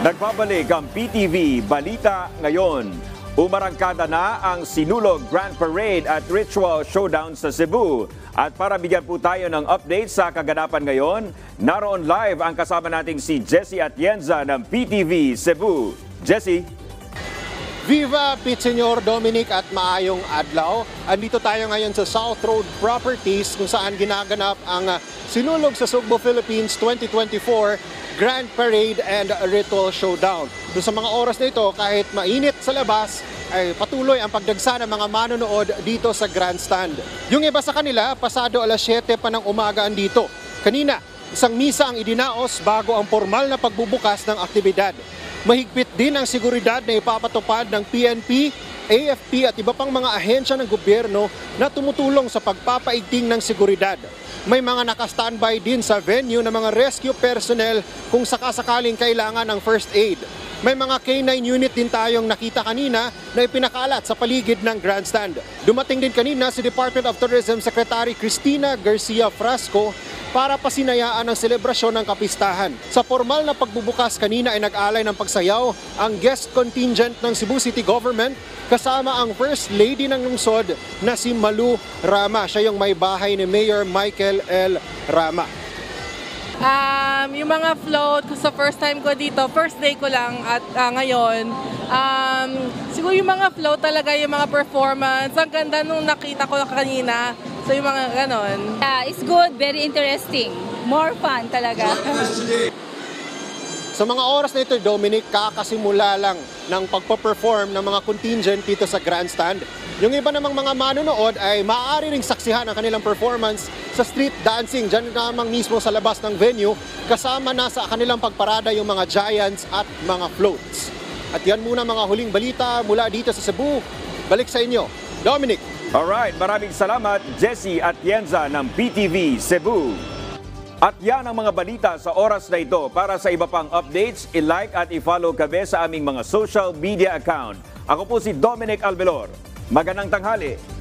Nagbabalik ang PTV Balita Ngayon. Umarangkada na ang Sinulog Grand Parade at Ritual Showdown sa Cebu. At para bigyan po tayo ng update sa kaganapan ngayon, naroon live ang kasama nating si Jessie Atienza ng PTV Cebu. Jessie? Viva Pitsenyor Dominic at maayong adlaw. Andito tayo ngayon sa South Road Properties kung saan ginaganap ang Sinulog sa Sugbo, Philippines 2024 Grand Parade and Ritual Showdown. Doon sa mga oras na ito, kahit mainit sa labas, ay patuloy ang pagdagsa ng mga manonood dito sa grandstand. Yung iba sa kanila, pasado alas 7 pa ng umaga andito. Kanina, isang misa ang idinaos bago ang formal na pagbubukas ng aktibidad. Mahigpit din ang seguridad na ipapatupad ng PNP, AFP at iba pang mga ahensya ng gobyerno na tumutulong sa pagpapaigting ng seguridad. May mga naka-standby din sa venue ng mga rescue personnel kung sakasakaling kailangan ng first aid. May mga K9 unit din tayong nakita kanina na ipinakalat sa paligid ng grandstand. Dumating din kanina si Department of Tourism Secretary Cristina Garcia Frasco para pasinayaan ang selebrasyon ng kapistahan. Sa formal na pagbubukas kanina ay nag-alay ng pagsayaw ang guest contingent ng Cebu City Government kasama ang First Lady ng lungsod na si Malu Rama. Siya yung may bahay ni Mayor Michael L. Rama. Yung mga float, sa first time ko dito, first day ko lang at ngayon, siguro yung mga float talaga, yung mga performance, ang ganda nung nakita ko kanina. So yung mga ganon. It's good, very interesting. More fun talaga. Sa mga oras na ito, Dominic, kakasimula lang ng pagpa-perform ng mga contingent dito sa grandstand. Yung iba namang mga manonood ay maaari ring saksihan ang kanilang performance sa street dancing, dyan namang mismo sa labas ng venue, kasama na sa kanilang pagparada yung mga giants at mga floats. At yan muna mga huling balita mula dito sa Cebu. Balik sa inyo, Dominic. Alright, maraming salamat Jessie Atienza ng PTV Cebu. At yan ang mga balita sa oras na ito. Para sa iba pang updates, i-like at i-follow kami sa aming mga social media account. Ako po si Dominic Albelor. Magandang tanghali.